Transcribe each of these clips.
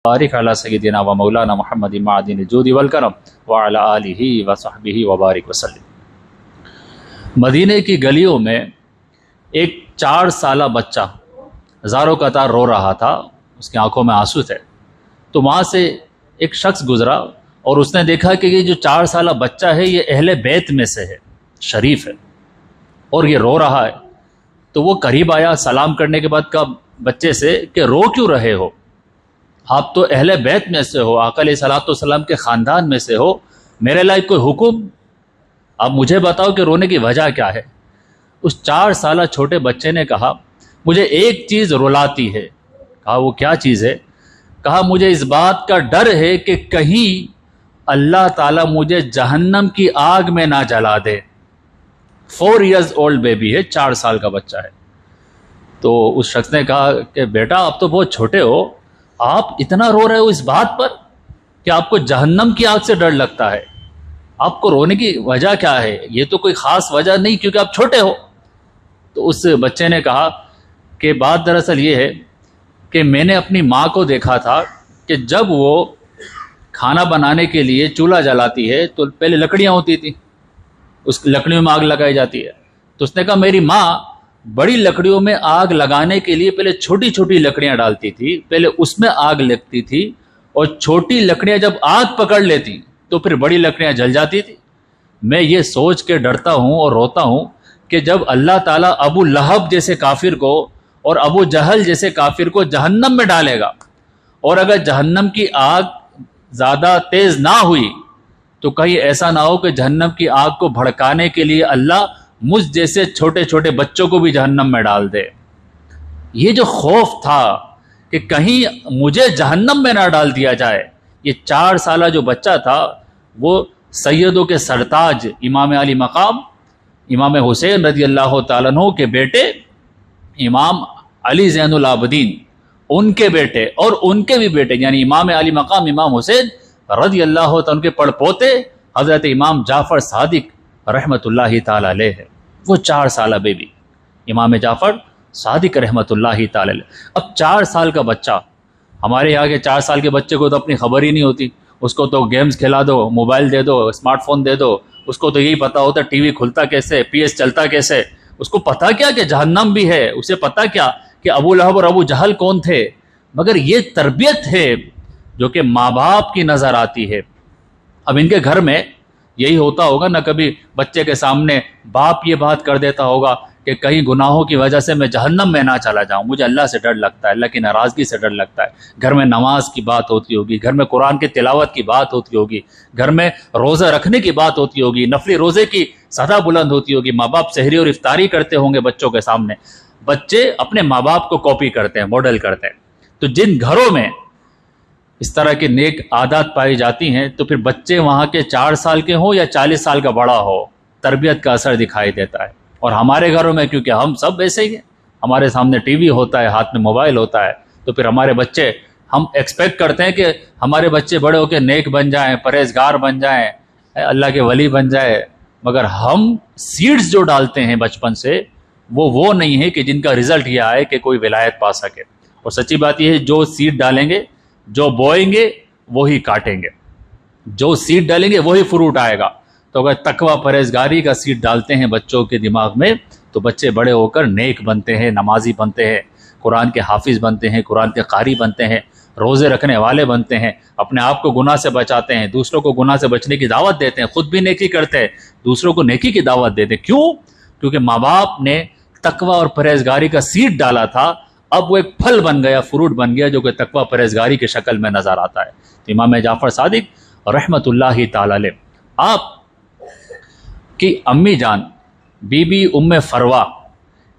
بارک علی سیدنا و مولانا محمد معدن الجود والکرم وعلی آلہ وصحبہ وبارک وسلم۔ مدینے کی گلیوں میں ایک 4 سالہ بچہ ہزاروں قطار رو رہا تھا، اس کی آنکھوں میں آنسو تھے۔ تو وہاں سے ایک شخص گزرا اور اس نے دیکھا کہ یہ جو 4 سالہ بچہ ہے یہ اہل بیت میں سے ہے، شریف ہے، اور یہ رو رہا ہے۔ تو وہ قریب آیا، سلام کرنے کے بعد کہا بچے سے کہ رو کیوں رہے ہو؟ آپ تو اہل بیت میں سے ہو، آقا علیہ الصلوۃ والسلام کے خاندان میں سے ہو، میرے لائق کوئی حکم؟ اب مجھے بتاؤ کہ رونے کی وجہ کیا ہے؟ اس 4 سالہ چھوٹے بچے نے کہا مجھے ایک چیز رلاتی ہے۔ کہا وہ کیا چیز ہے؟ کہا مجھے اس بات کا ڈر ہے کہ کہیں اللہ تعالیٰ مجھے جہنم کی آگ میں نہ جلا دے۔ 4 ایئرز اولڈ بیبی ہے، 4 سال کا بچہ ہے۔ تو اس شخص نے کہا کہ بیٹا آپ تو بہت چھوٹے ہو، آپ اتنا رو رہے ہو اس بات پر کہ آپ کو جہنم کی آگ سے ڈر لگتا ہے؟ آپ کو رونے کی وجہ کیا ہے؟ یہ تو کوئی خاص وجہ نہیں کیونکہ آپ چھوٹے ہو۔ تو اس بچے نے کہا کہ بات دراصل یہ ہے کہ میں نے اپنی ماں کو دیکھا تھا کہ جب وہ کھانا بنانے کے لیے چولہا جلاتی ہے تو پہلے لکڑیاں ہوتی تھیں، اس لکڑیوں میں آگ لگائی جاتی ہے۔ تو اس نے کہا میری ماں بڑی لکڑیوں میں آگ لگانے کے لیے پہلے چھوٹی چھوٹی لکڑیاں ڈالتی تھی، پہلے اس میں آگ لگتی تھی، اور چھوٹی لکڑیاں جب آگ پکڑ لیتی تو پھر بڑی لکڑیاں جل جاتی تھی۔ میں یہ سوچ کے ڈرتا ہوں اور روتا ہوں کہ جب اللہ تعالیٰ ابو لہب جیسے کافر کو اور ابو جہل جیسے کافر کو جہنم میں ڈالے گا، اور اگر جہنم کی آگ زیادہ تیز نہ ہوئی تو کہیں ایسا نہ ہو کہ جہنم کی آگ کو بھڑکانے کے لیے اللہ مجھ جیسے چھوٹے چھوٹے بچوں کو بھی جہنم میں ڈال دے۔ یہ جو خوف تھا کہ کہیں مجھے جہنم میں نہ ڈال دیا جائے، یہ 4 سالہ جو بچہ تھا وہ سیدوں کے سرتاج امام علی مقام امام حسین رضی اللہ تعالیٰ عنہ کے بیٹے امام علی زین العابدین، ان کے بیٹے اور ان کے بھی بیٹے یعنی امام علی مقام امام حسین رضی اللہ تعالیٰ عنہ کے پڑ پوتے حضرت امام جعفر صادق رحمۃ اللہ تعالی علیہ ہے۔ وہ 4 سالہ بیبی امام جعفر صادق رحمۃ اللہ تعالی علیہ۔ اب 4 سال کا بچہ، ہمارے یہاں کے 4 سال کے بچے کو تو اپنی خبر ہی نہیں ہوتی، اس کو تو گیمز کھلا دو، موبائل دے دو، اسمارٹ فون دے دو، اس کو تو یہی پتا ہوتا ٹی وی کھلتا کیسے، پی ایس چلتا کیسے، اس کو پتا کیا کہ جہنم بھی ہے، اسے پتا کیا کہ ابو لہب اور ابو جہل کون تھے۔ مگر یہ تربیت ہے جو کہ ماں باپ کی نظر آتی ہے۔ اب ان کے گھر میں یہی ہوتا ہوگا نہ، کبھی بچے کے سامنے باپ یہ بات کر دیتا ہوگا کہ کہیں گناہوں کی وجہ سے میں جہنم میں نہ چلا جاؤں، مجھے اللہ سے ڈر لگتا ہے، اللہ کی ناراضگی سے ڈر لگتا ہے۔ گھر میں نماز کی بات ہوتی ہوگی، گھر میں قرآن کی تلاوت کی بات ہوتی ہوگی، گھر میں روزہ رکھنے کی بات ہوتی ہوگی، نفلی روزے کی سدا بلند ہوتی ہوگی، ماں باپ سحری اور افطاری کرتے ہوں گے بچوں کے سامنے۔ بچے اپنے ماں باپ کو کاپی کرتے ہیں، ماڈل کرتے ہیں۔ تو جن گھروں میں اس طرح کی نیک عادات پائی جاتی ہیں تو پھر بچے وہاں کے 4 سال کے ہوں یا 40 سال کا بڑا ہو، تربیت کا اثر دکھائی دیتا ہے۔ اور ہمارے گھروں میں کیونکہ ہم سب ایسے ہی ہیں، ہمارے سامنے ٹی وی ہوتا ہے، ہاتھ میں موبائل ہوتا ہے، تو پھر ہمارے بچے، ہم ایکسپیکٹ کرتے ہیں کہ ہمارے بچے بڑے ہو کے نیک بن جائیں، پرہیزگار بن جائیں، اللہ کے ولی بن جائے۔ مگر ہم سیڈز جو ڈالتے ہیں بچپن سے وہ نہیں ہے کہ جن کا رزلٹ یہ آئے کہ کوئی ولایت پا سکے۔ اور سچی بات یہ ہے جو سیڈ ڈالیں گے، جو بوئیں گے وہی کاٹیں گے، جو سیڈ ڈالیں گے وہی فروٹ آئے گا۔ تو اگر تقوی پرہیزگاری کا سیڈ ڈالتے ہیں بچوں کے دماغ میں تو بچے بڑے ہو کر نیک بنتے ہیں، نمازی بنتے ہیں، قرآن کے حافظ بنتے ہیں، قرآن کے قاری بنتے ہیں، روزے رکھنے والے بنتے ہیں، اپنے آپ کو گناہ سے بچاتے ہیں، دوسروں کو گناہ سے بچنے کی دعوت دیتے ہیں، خود بھی نیکی کرتے ہیں، دوسروں کو نیکی کی دعوت دیتے ہیں۔ کیوں؟ کیونکہ ماں باپ نے تقوی اور پرہیزگاری کا سیڈ ڈالا تھا، اب وہ ایک پھل بن گیا، فروٹ بن گیا جو کہ تقوی پرہیزگاری کی شکل میں نظر آتا ہے۔ تو امام جعفر صادق رحمۃ اللہ تعالی علیہ، آپ کی امی جان بی بی ام فروا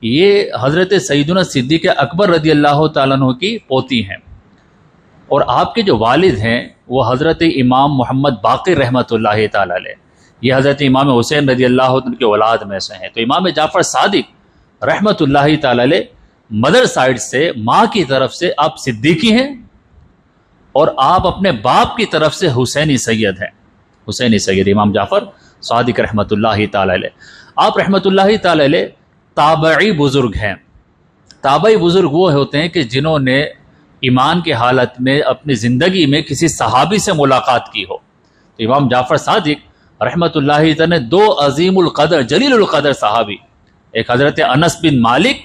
یہ حضرت سیدنا صدیق اکبر رضی اللہ تعالیٰ عنہ کی پوتی ہیں، اور آپ کے جو والد ہیں وہ حضرت امام محمد باقر رحمۃ اللہ تعالی علیہ، یہ حضرت امام حسین رضی اللہ عنہ کی اولاد میں سے ہیں۔ تو امام جعفر صادق رحمۃ اللہ تعالی علیہ مدر سائڈ سے، ماں کی طرف سے آپ صدیقی ہیں، اور آپ اپنے باپ کی طرف سے حسینی سید ہیں، حسینی سید امام جعفر صادق رحمۃ اللہ تعالی علیہ۔ آپ رحمۃ اللہ تعالی علیہ تابعی بزرگ ہیں۔ تابعی بزرگ وہ ہوتے ہیں کہ جنہوں نے ایمان کی حالت میں اپنی زندگی میں کسی صحابی سے ملاقات کی ہو. تو امام جعفر صادق رحمۃ اللہ تعالی نے دو عظیم القدر جلیل القدر صحابی، ایک حضرت انس بن مالک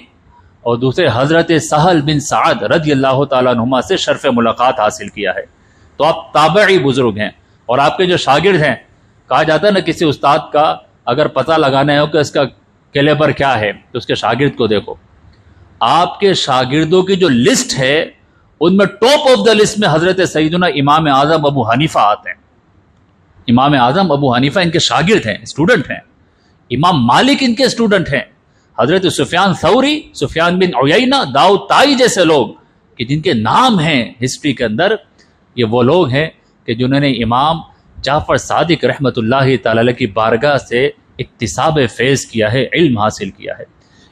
اور دوسرے حضرت سہل بن سعد رضی اللہ تعالیٰ عنہما سے شرف ملاقات حاصل کیا ہے. تو آپ تابعی بزرگ ہیں، اور آپ کے جو شاگرد ہیں، کہا جاتا ہے نا کسی استاد کا اگر پتہ لگانا ہو کہ اس کا کیلیبر کیا ہے تو اس کے شاگرد کو دیکھو. آپ کے شاگردوں کی جو لسٹ ہے ان میں ٹاپ آف دا لسٹ میں حضرت سیدنا امام اعظم ابو حنیفہ آتے ہیں. امام اعظم ابو حنیفہ ان کے شاگرد ہیں، اسٹوڈنٹ ہیں. امام مالک ان کے اسٹوڈنٹ ہیں. حضرت سفیان ثوری، سفیان بن عیینہ، داؤد طائی جیسے لوگ کہ جن کے نام ہیں ہسٹری کے اندر، یہ وہ لوگ ہیں کہ جنہوں نے امام جعفر صادق رحمۃ اللہ تعالی کی بارگاہ سے اکتساب فیض کیا ہے، علم حاصل کیا ہے.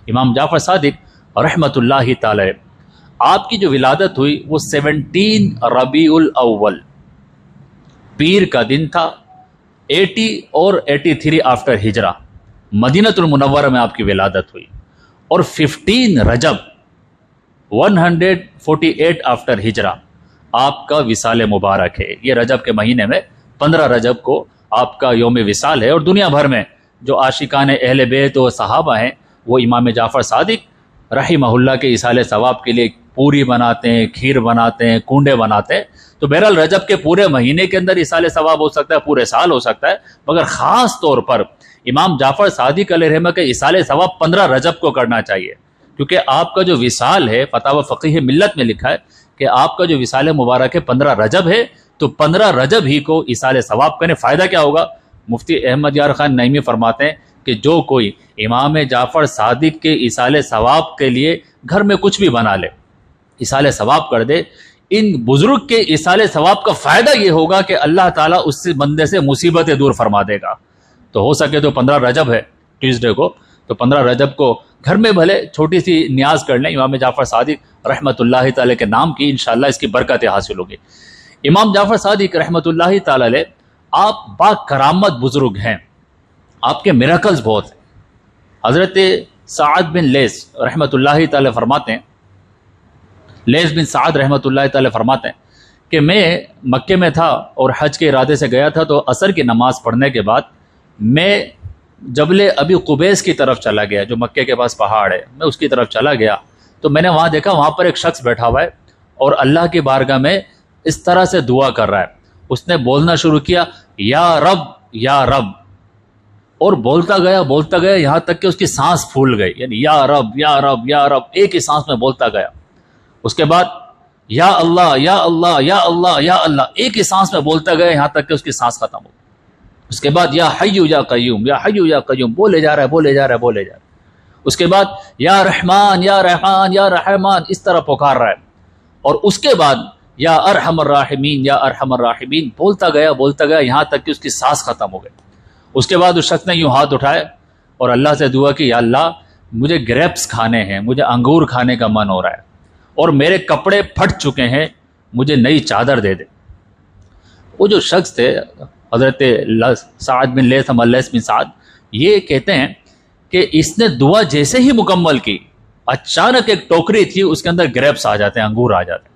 امام جعفر صادق رحمۃ اللہ تعالی، آپ کی جو ولادت ہوئی وہ 17 ربیع الاول پیر کا دن تھا، 80 اور 83 آفٹر ہجرہ، مدینۃ المنورہ میں آپ کی ولادت ہوئی. اور 15 رجب 148 آفٹر ہجرہ آپ کا وصال مبارک ہے. یہ رجب کے مہینے میں 15 رجب کو آپ کا یوم وصال ہے. اور دنیا بھر میں جو عاشقان اہل بیت و صحابہ ہیں وہ امام جعفر صادق رحمہ اللہ کے ایصال ثواب کے لیے پوری بناتے ہیں، کھیر بناتے ہیں، کنڈے بناتے ہیں. تو بہرحال رجب کے پورے مہینے کے اندر ایصال ثواب ہو سکتا ہے، پورے سال ہو سکتا ہے، مگر خاص طور پر امام جعفر صادق علیہ رحمہ کے ایصال ثواب 15 رجب کو کرنا چاہیے، کیونکہ آپ کا جو وصال ہے، فتاوی فقیہ ملت میں لکھا ہے کہ آپ کا جو وصال مبارک ہے 15 رجب ہے، تو 15 رجب ہی کو ایصال ثواب کرنے. فائدہ کیا ہوگا؟ مفتی احمد یار خان نعیمی فرماتے ہیں کہ جو کوئی امام جعفر صادق کے ایصال ثواب کے لیے گھر میں کچھ بھی بنا لے، ایصال ثواب کر دے، ان بزرگ کے ایصال ثواب کا فائدہ یہ ہوگا کہ اللہ تعالیٰ اس بندے سے مصیبتیں دور فرما دے گا. تو ہو سکے تو 15 رجب ہے ٹیوزڈے کو، تو 15 رجب کو گھر میں بھلے چھوٹی سی نیاز کر لیں امام جعفر صادق رحمۃ اللہ تعالی کے نام کی، انشاءاللہ اس کی برکتیں حاصل ہوگی. امام جعفر صادق رحمۃ اللہ تعالی علیہ آپ با کرامت بزرگ ہیں، آپ کے میراکلز بہت ہیں. حضرت سعد بن لیث رحمۃ اللہ تعالی فرماتے ہیں، لیث بن سعد رحمۃ اللہ تعالی فرماتے ہیں کہ میں مکے میں تھا اور حج کے ارادے سے گیا تھا، تو عصر کی نماز پڑھنے کے بعد میں جبل ابی قبیس کی طرف چلا گیا، جو مکے کے پاس پہاڑ ہے، میں اس کی طرف چلا گیا. تو میں نے وہاں دیکھا وہاں پر ایک شخص بیٹھا ہوا ہے اور اللہ کی بارگاہ میں اس طرح سے دعا کر رہا ہے. اس نے بولنا شروع کیا، یا رب یا رب، اور بولتا گیا یہاں تک کہ اس کی سانس پھول گئی. یعنی یا رب یا رب یا رب ایک ہی سانس میں بولتا گیا. اس کے بعد یا اللہ یا اللہ یا اللہ یا اللہ ایک ہی سانس میں بولتا گیا یہاں تک کہ اس کی سانس ختم ہو. اس کے بعد یا حیو یا قیوم یا حیو یا قیوم بولے جا رہا ہے. اس کے بعد یا رحمان یا رحمان یا رحمان اس طرح پکار رہا ہے. اور اس کے بعد یا ارحم الراحمین یا ارحم الراحمین بولتا گیا یہاں تک کہ اس کی سانس ختم ہو گئی. اس کے بعد اس شخص نے یوں ہاتھ اٹھائے اور اللہ سے دعا کی، یا اللہ مجھے گریپس کھانے ہیں، مجھے انگور کھانے کا من ہو رہا ہے، اور میرے کپڑے پھٹ چکے ہیں، مجھے نئی چادر دے دے. وہ جو شخص تھے حضرت سعد بن لیث بن سعد، یہ کہتے ہیں کہ اس نے دعا جیسے ہی مکمل کی، اچانک ایک ٹوکری تھی اس کے اندر گریپس آ جاتے ہیں، انگور آ جاتے ہیں،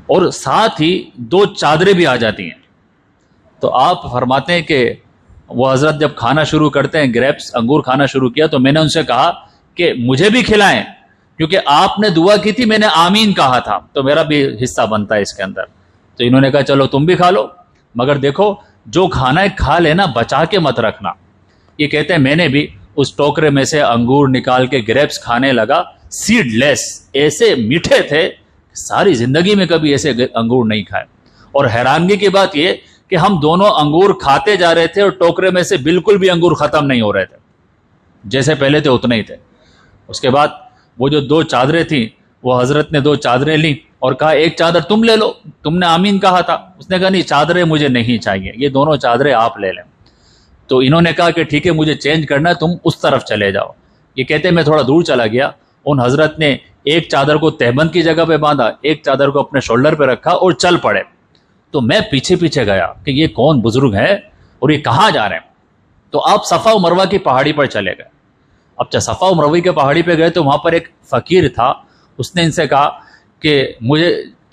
اور ساتھ ہی 2 چادریں بھی آ جاتی ہیں. تو آپ فرماتے ہیں کہ وہ حضرت جب کھانا شروع کرتے ہیں، گریپس انگور کھانا شروع کیا، تو میں نے ان سے کہا کہ مجھے بھی کھلائیں، کیونکہ آپ نے دعا کی تھی، میں نے آمین کہا تھا، تو میرا بھی حصہ بنتا ہے اس کے اندر. تو انہوں نے کہا چلو تم بھی کھا لو، مگر دیکھو جو کھانا ہے کھا لینا، بچا کے مت رکھنا. یہ کہتے ہیں میں نے بھی اس ٹوکرے میں سے انگور نکال کے گریپس کھانے لگا، سیڈ لیس، ایسے میٹھے تھے، ساری زندگی میں کبھی ایسے انگور نہیں کھائے. اور حیرانگی کی بات یہ کہ ہم دونوں انگور کھاتے جا رہے تھے اور ٹوکرے میں سے بالکل بھی انگور ختم نہیں ہو رہے تھے، جیسے پہلے تھے اتنے ہی تھے. اس کے بعد وہ جو 2 چادریں تھیں، وہ حضرت نے 2 چادریں لیں اور کہا ایک چادر تم لے لو، تم نے آمین کہا تھا. اس نے کہا نہیں، چادریں مجھے نہیں چاہیے، یہ دونوں چادریں آپ لے لیں. تو انہوں نے کہا کہ ٹھیک ہے مجھے چینج کرنا ہے، تم اس طرف چلے جاؤ. یہ کہتے ہیں میں تھوڑا دور چلا گیا، ان حضرت نے ایک چادر کو تہبند کی جگہ پہ باندھا، ایک چادر کو اپنے شولڈر پہ رکھا اور چل پڑے. تو میں پیچھے پیچھے گیا کہ یہ کون بزرگ ہے اور یہ کہاں جا رہے ہیں. تو آپ صفا و مروہ کی پہاڑی پر چلے گئے. اب جب صفا و مروہ کی پہاڑی پہ گئے تو وہاں پر ایک فقیر تھا، اس نے ان سے کہا کہ مجھے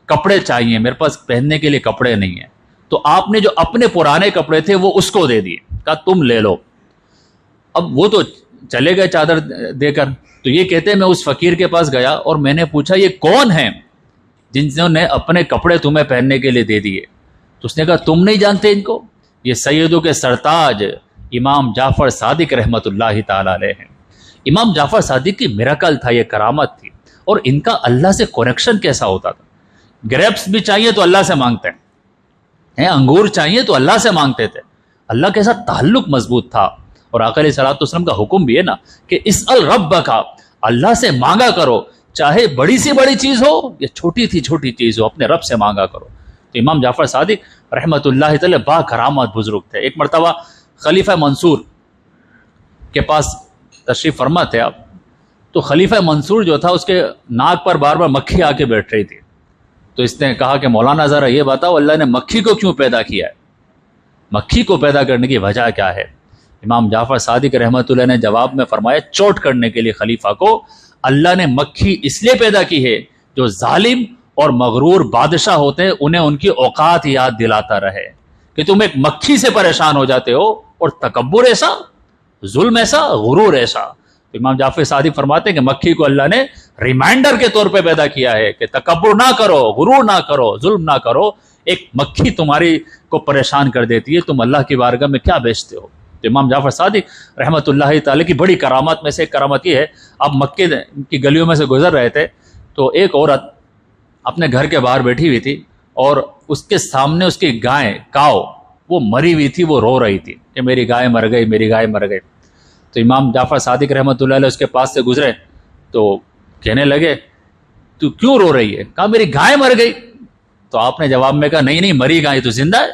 کپڑے چاہیے، میرے پاس پہننے کے لیے کپڑے نہیں ہیں، تو آپ نے جو اپنے پرانے کپڑے تھے وہ اس کو دے دیے، کہا تم لے لو۔ اب وہ تو چلے گئے چادر دے کر، تو یہ کہتے ہیں میں اس فقیر کے پاس گیا اور میں نے پوچھا یہ کون ہیں جنہوں نے اپنے کپڑے تمہیں پہننے کے لیے دے دیے؟ تو اس نے کہا تم نہیں جانتے ان کو، یہ سیدوں کے سرتاج امام جعفر صادق رحمۃ اللہ تعالی علیہ ہیں۔ امام جعفر صادق کی میراکل تھا، یہ کرامت تھی، اور ان کا اللہ سے کنیکشن کیسا ہوتا تھا۔ گریپس بھی چاہیے تو اللہ سے مانگتے ہیں، انگور چاہیے تو اللہ سے مانگتے تھے، اللہ کے ساتھ تعلق مضبوط تھا۔ اور آقا علیہ الصلوۃ والسلام کا حکم بھی ہے نا کہ اسأل ربک، اللہ سے مانگا کرو، چاہے بڑی سی بڑی چیز ہو یا چھوٹی تھی چھوٹی چیز ہو، اپنے رب سے مانگا کرو۔ تو امام جعفر صادق رحمۃ اللہ تعالی با کرامت بزرگ تھے۔ ایک مرتبہ خلیفہ منصور کے پاس تشریف فرما تھے آپ، تو خلیفہ منصور جو تھا اس کے ناک پر بار بار مکھی آ کے بیٹھ رہی تھی، تو اس نے کہا کہ مولانا ذرا یہ بتاؤ اللہ نے مکھی کو کیوں پیدا کیا ہے، مکھی کو پیدا کرنے کی وجہ کیا ہے؟ امام جعفر صادق رحمۃ اللہ نے جواب میں فرمایا چوٹ کرنے کے لیے خلیفہ کو، اللہ نے مکھی اس لیے پیدا کی ہے جو ظالم اور مغرور بادشاہ ہوتے ہیں انہیں ان کی اوقات یاد دلاتا رہے، کہ تم ایک مکھی سے پریشان ہو جاتے ہو، اور تکبر ایسا، ظلم ایسا، غرور ایسا۔ تو امام جعفر صادق فرماتے ہیں کہ مکھی کو اللہ نے ریمائنڈر کے طور پہ پیدا کیا ہے کہ تکبر نہ کرو، غرور نہ کرو، ظلم نہ کرو، ایک مکھی تمہاری کو پریشان کر دیتی ہے، تم اللہ کی بارگاہ میں کیا بیچتے ہو۔ تو امام جعفر صادق رحمۃ اللہ تعالی کی بڑی کرامات میں سے ایک کرامت یہ ہے، اب مکے کی گلیوں میں سے گزر رہے تھے تو ایک عورت اپنے گھر کے باہر بیٹھی ہوئی تھی، اور اس کے سامنے اس کی گائے کاؤ وہ مری ہوئی تھی، وہ رو رہی تھی کہ میری گائے مر گئی، میری گائے مر گئی۔ تو امام جعفر صادق رحمۃ اللہ علیہ اس کے پاس سے گزرے تو کہنے لگے تو کیوں رو رہی ہے؟ کہا میری گائے مر گئی۔ تو آپ نے جواب میں کہا نہیں نہیں، مری گائے تو زندہ ہے،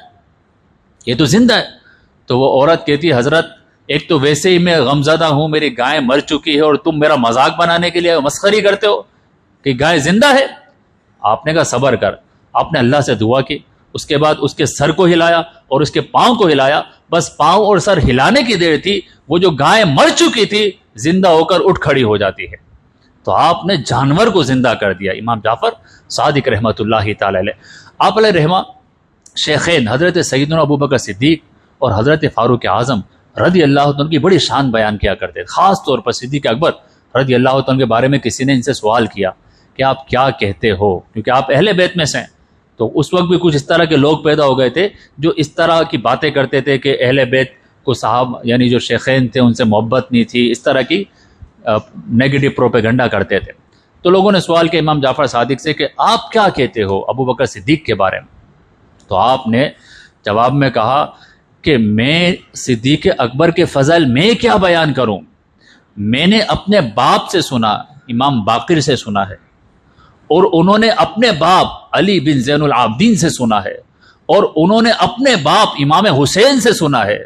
یہ تو زندہ ہے۔ تو وہ عورت کہتی ہے حضرت ایک تو ویسے ہی میں غمزدہ ہوں، میری گائے مر چکی ہے، اور تم میرا مذاق بنانے کے لیے مسخری کرتے ہو کہ گائے زندہ ہے۔ آپ نے کہا صبر کر۔ آپ نے اللہ سے دعا کی، اس کے بعد اس کے سر کو ہلایا اور اس کے پاؤں کو ہلایا، بس پاؤں اور سر ہلانے کی دیر تھی، وہ جو گائے مر چکی تھی زندہ ہو کر اٹھ کھڑی ہو جاتی ہے۔ تو آپ نے جانور کو زندہ کر دیا۔ امام جعفر صادق رحمۃ اللہ تعالی علیہ، آپ علیہ رحمہ شیخین حضرت سیدنا ابوبکر صدیق اور حضرت فاروق اعظم رضی اللہ عنہ کی بڑی شان بیان کیا کرتے تھے۔ خاص طور پر صدیق اکبر رضی اللہ عنہ کے بارے میں کسی نے ان سے سوال کیا کہ آپ کیا کہتے ہو، کیونکہ آپ اہل بیت میں سے ہیں۔ تو اس وقت بھی کچھ اس طرح کے لوگ پیدا ہو گئے تھے جو اس طرح کی باتیں کرتے تھے کہ اہل بیت کو صاحب یعنی جو شیخین تھے ان سے محبت نہیں تھی، اس طرح کی نیگیٹو پروپیگنڈا کرتے تھے۔ تو لوگوں نے سوال کیا امام جعفر صادق سے کہ آپ کیا کہتے ہو ابو بکر صدیق کے بارے میں؟ تو آپ نے جواب میں کہا کہ میں صدیق اکبر کے فضل میں کیا بیان کروں، میں نے اپنے باپ سے سنا، امام باقر سے سنا ہے، اور انہوں نے اپنے باپ علی بن زین العابدین سے سنا ہے، اور انہوں نے اپنے باپ امام حسین سے سنا ہے،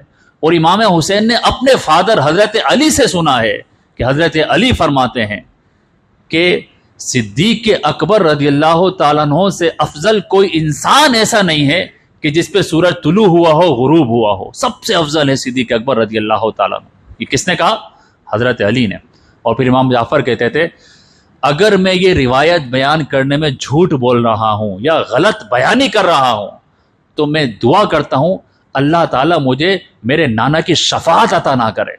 اور امام حسین نے اپنے فادر حضرت علی سے سنا ہے کہ حضرت علی فرماتے ہیں کہ صدیق اکبر رضی اللہ تعالیٰ عنہ سے افضل کوئی انسان ایسا نہیں ہے کہ جس پہ سورج طلوع ہوا ہو غروب ہوا ہو، سب سے افضل ہے صدیق اکبر رضی اللہ تعالیٰ عنہ۔ یہ کس نے کہا؟ حضرت علی نے۔ اور پھر امام جعفر کہتے تھے اگر میں یہ روایت بیان کرنے میں جھوٹ بول رہا ہوں یا غلط بیانی کر رہا ہوں تو میں دعا کرتا ہوں اللہ تعالیٰ مجھے میرے نانا کی شفاعت عطا نہ کرے۔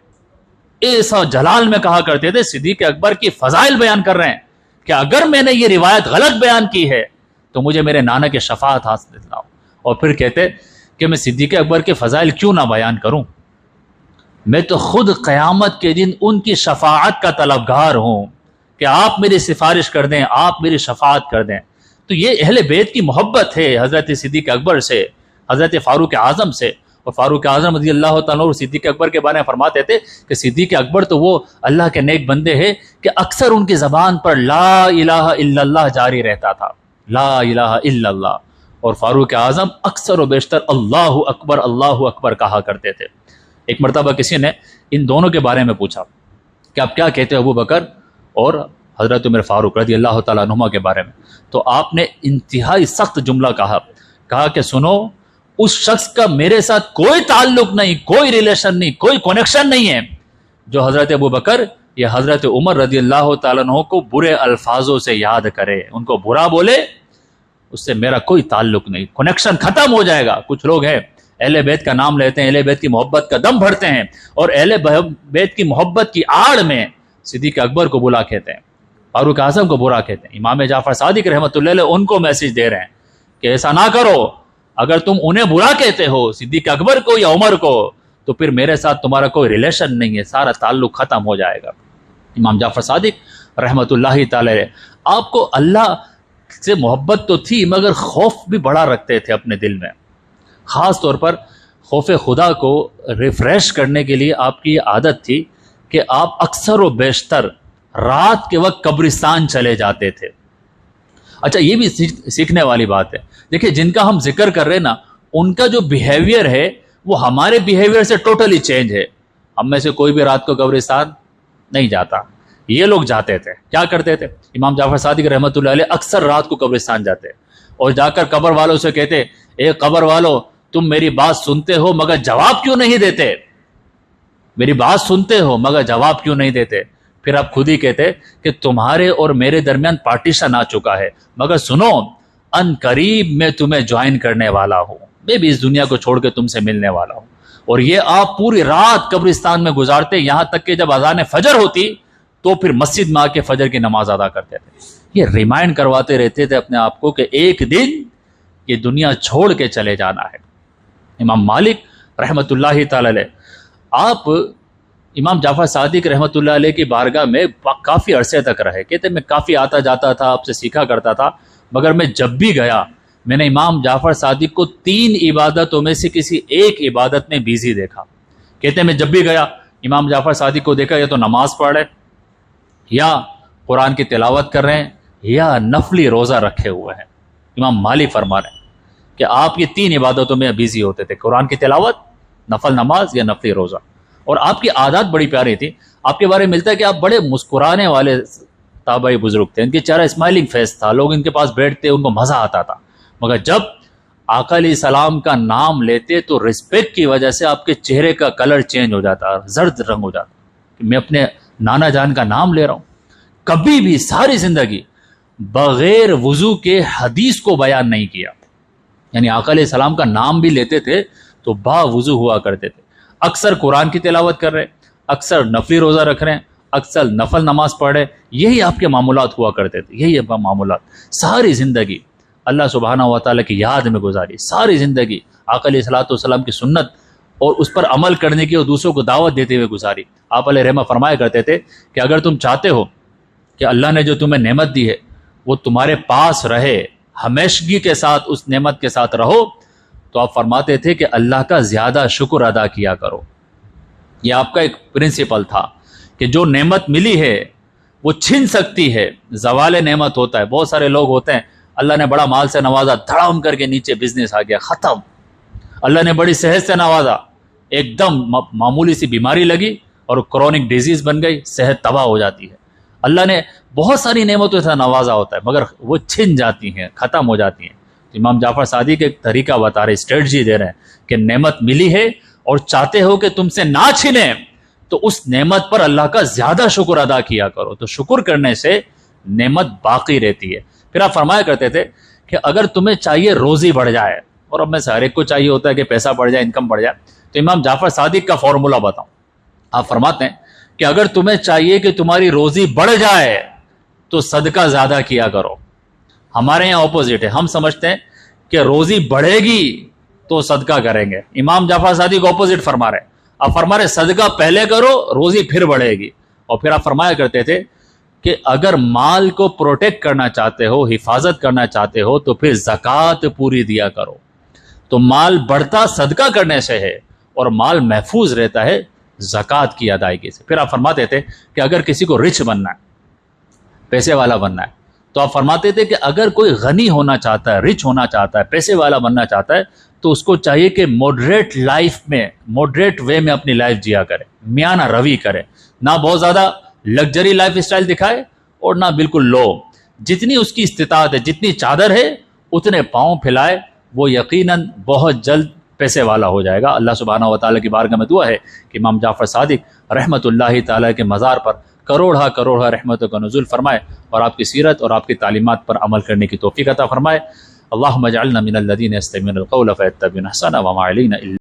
ایسا جلال میں کہا کرتے تھے صدیق اکبر کی فضائل بیان کر رہے ہیں کہ اگر میں نے یہ روایت غلط بیان کی ہے تو مجھے میرے نانا کی شفاعت حاصل دلاؤ۔ اور پھر کہتے کہ میں صدیق اکبر کے فضائل کیوں نہ بیان کروں، میں تو خود قیامت کے دن ان کی شفاعت کا طلبگار ہوں کہ آپ میری سفارش کر دیں، آپ میری شفاعت کر دیں۔ تو یہ اہل بیت کی محبت ہے حضرت صدیق اکبر سے، حضرت فاروق اعظم سے۔ اور فاروق اعظم رضی اللہ تعالیٰ اور صدیق اکبر کے بارے میں فرماتے تھے کہ صدیق اکبر تو وہ اللہ کے نیک بندے ہیں کہ اکثر ان کی زبان پر لا الہ الا اللہ جاری رہتا تھا، لا الہ الا اللہ۔ اور فاروق اعظم اکثر و بیشتر اللہ اکبر کہا کرتے تھے۔ ایک مرتبہ کسی نے ان دونوں کے بارے میں پوچھا کہ آپ کیا کہتے ہیں ابو بکر اور حضرت عمر فاروق رضی اللہ تعالیٰ عنہما کے بارے میں؟ تو آپ نے انتہائی سخت جملہ کہا کہ سنو، اس شخص کا میرے ساتھ کوئی تعلق نہیں، کوئی ریلیشن نہیں، کوئی کنیکشن نہیں ہے جو حضرت ابو بکر یہ حضرت عمر رضی اللہ تعالیٰ عنہ کو برے الفاظوں سے یاد کرے، ان کو برا بولے، اس سے میرا کوئی تعلق نہیں، کنیکشن ختم ہو جائے گا۔ کچھ لوگ ہیں اہل بیت کا نام لیتے ہیں، اہل بیت کی محبت کا دم بھرتے ہیں، اور اہل بیت کی محبت کی آڑ میں صدیق اکبر کو برا کہتے ہیں، فاروق اعظم کو برا کہتے ہیں، امام جعفر صادق رحمۃ اللہ علیہ ان کو میسج دے رہے ہیں کہ ایسا نہ کرو، اگر تم انہیں برا کہتے ہو صدیق اکبر کو یا عمر کو، تو پھر میرے ساتھ تمہارا کوئی ریلیشن نہیں ہے، سارا تعلق ختم ہو جائے گا۔ امام جعفر صادق رحمۃ اللہ تعالی علیہ، آپ کو اللہ سے محبت تو تھی مگر خوف بھی بڑا رکھتے تھے اپنے دل میں، خاص طور پر خوف خدا کو ریفریش کرنے کے لیے آپ کی یہ عادت تھی کہ آپ اکثر و بیشتر رات کے وقت قبرستان چلے جاتے تھے۔ اچھا، یہ بھی سیکھنے والی بات ہے، دیکھیں جن کا ہم ذکر کر رہے ہیں نا، ان کا جو بیہیویئر ہے وہ ہمارے بیہیویئر سے ٹوٹلی چینج ہے۔ ہم میں سے کوئی بھی رات کو قبرستان نہیں جاتا، یہ لوگ جاتے تھے۔ کیا کرتے تھے؟ امام جعفر صادق رحمۃ اللہ علیہ اکثر رات کو قبرستان جاتے اور جا کر قبر والوں سے کہتے، اے قبر والو، تم میری بات سنتے ہو مگر جواب کیوں نہیں دیتے؟ میری بات سنتے ہو مگر جواب کیوں نہیں دیتے؟ پھر آپ خود ہی کہتے کہ تمہارے اور میرے درمیان پارٹیشن آ چکا ہے، مگر سنو، ان قریب میں تمہیں جوائن کرنے والا ہوں، میں بھی اس دنیا کو چھوڑ کے تم سے ملنے والا ہوں۔ اور یہ آپ پوری رات قبرستان میں گزارتے، یہاں تک کہ جب اذان فجر ہوتی تو پھر مسجد میں آ کے فجر کی نماز ادا کرتے تھے۔ یہ ریمائنڈ کرواتے رہتے تھے اپنے آپ کو کہ ایک دن یہ دنیا چھوڑ کے چلے جانا ہے۔ امام مالک رحمۃ اللہ تعالی علیہ، آپ امام جعفر صادق رحمۃ اللہ علیہ کی بارگاہ میں کافی عرصے تک رہے، کہتے میں کافی آتا جاتا تھا، آپ سے سیکھا کرتا تھا، مگر میں جب بھی گیا میں نے امام جعفر صادق کو 3 عبادتوں میں سے کسی ایک عبادت میں بیزی دیکھا۔ کہتے میں جب بھی گیا امام جعفر صادق کو دیکھا یا تو نماز پڑھ رہے، یا قرآن کی تلاوت کر رہے ہیں، یا نفلی روزہ رکھے ہوئے ہیں۔ امام مالک فرما رہے ہیں کہ آپ یہ 3 عبادتوں میں بیزی ہوتے تھے، قرآن کی تلاوت، نفل نماز یا نفلی روزہ۔ اور آپ کی عادات بڑی پیاری تھی، آپ کے بارے میں ملتا ہے کہ آپ بڑے مسکرانے والے تابعی بزرگ تھے، ان کے چہرہ اسمائلنگ فیس تھا، لوگ ان کے پاس بیٹھتے ان کو مزہ آتا تھا، مگر جب آقا علیہ السلام کا نام لیتے تو رسپیکٹ کی وجہ سے آپ کے چہرے کا کلر چینج ہو جاتا، زرد رنگ ہو جاتا کہ میں اپنے نانا جان کا نام لے رہا ہوں۔ کبھی بھی ساری زندگی بغیر وضو کے حدیث کو بیان نہیں کیا، یعنی آقا علیہ السلام کا نام بھی لیتے تھے تو با وضو ہوا کرتے تھے، اکثر قرآن کی تلاوت کر رہے، اکثر نفلی روزہ رکھ رہے ہیں، اکثر نفل نماز پڑھ رہے، یہی آپ کے معمولات ہوا کرتے تھے، یہی آپ معمولات۔ ساری زندگی اللہ سبحانہ و تعالیٰ کی یاد میں گزاری، ساری زندگی آقا علیہ الصلوۃ والسلام کی سنت اور اس پر عمل کرنے کی اور دوسروں کو دعوت دیتے ہوئے گزاری۔ آپ علیہ رحمہ فرمایا کرتے تھے کہ اگر تم چاہتے ہو کہ اللہ نے جو تمہیں نعمت دی ہے وہ تمہارے پاس رہے، ہمیشگی کے ساتھ اس نعمت کے ساتھ رہو، تو آپ فرماتے تھے کہ اللہ کا زیادہ شکر ادا کیا کرو۔ یہ آپ کا ایک پرنسپل تھا کہ جو نعمت ملی ہے وہ چھن سکتی ہے، زوال نعمت ہوتا ہے۔ بہت سارے لوگ ہوتے ہیں اللہ نے بڑا مال سے نوازا، دھڑام کر کے نیچے بزنس آ گیا، ختم۔ اللہ نے بڑی صحت سے نوازا، ایک دم معمولی سی بیماری لگی اور کرونک ڈیزیز بن گئی، صحت تباہ ہو جاتی ہے۔ اللہ نے بہت ساری نعمتوں سے نوازا ہوتا ہے مگر وہ چھن جاتی ہیں، ختم ہو جاتی ہیں۔ امام جعفر صادق ایک طریقہ بتا رہے، اسٹریٹجی دے رہے ہیں کہ نعمت ملی ہے اور چاہتے ہو کہ تم سے نہ چھنے تو اس نعمت پر اللہ کا زیادہ شکر ادا کیا کرو، تو شکر کرنے سے نعمت باقی رہتی ہے۔ پھر آپ فرمایا کرتے تھے کہ اگر تمہیں چاہیے روزی بڑھ جائے، اور اب میں سے ہر ایک کو چاہیے ہوتا ہے کہ پیسہ بڑھ جائے، انکم بڑھ جائے، تو امام جعفر صادق کا فارمولا بتاؤں۔ آپ فرماتے ہیں کہ اگر تمہیں چاہیے کہ تمہاری روزی بڑھ جائے تو صدقہ زیادہ کیا کرو۔ ہمارے یہاں اپوزٹ ہے، ہم سمجھتے ہیں کہ روزی بڑھے گی تو صدقہ کریں گے، امام جعفر صادق اپوزٹ فرما رہے ہیں، آپ فرما رہے صدقہ پہلے کرو، روزی پھر بڑھے گی۔ اور پھر آپ فرمایا کرتے تھے کہ اگر مال کو پروٹیکٹ کرنا چاہتے ہو، حفاظت کرنا چاہتے ہو، تو پھر زکوٰۃ پوری دیا کرو۔ تو مال بڑھتا صدقہ کرنے سے ہے اور مال محفوظ رہتا ہے زکوٰۃ کی ادائیگی سے۔ پھر آپ فرماتے تھے کہ اگر کسی کو رچ بننا ہے، پیسے والا بننا ہے، تو آپ فرماتے تھے کہ اگر کوئی غنی ہونا چاہتا ہے، رچ ہونا چاہتا ہے، پیسے والا بننا چاہتا ہے، تو اس کو چاہیے کہ ماڈریٹ لائف میں، ماڈریٹ وے میں اپنی لائف جیا کرے، میانہ روی کرے، نہ بہت زیادہ لگژری لائف اسٹائل دکھائے اور نہ بالکل لو۔ جتنی اس کی استطاعت ہے، جتنی چادر ہے اتنے پاؤں پھیلائے، وہ یقیناً بہت جلد پیسے والا ہو جائے گا۔ اللہ سبحانہ و تعالیٰ کی بارگاہ میں دعا ہے کہ امام جعفر صادق رحمۃ اللہ تعالیٰ کے مزار پر کروڑا رحمتوں کا نزول فرمائے اور آپ کی سیرت اور آپ کی تعلیمات پر عمل کرنے کی توفیق عطا فرمائے۔ اللہم اجعلنا من الذین یستمعون القول فیتبعون احسنہ وما علینا الا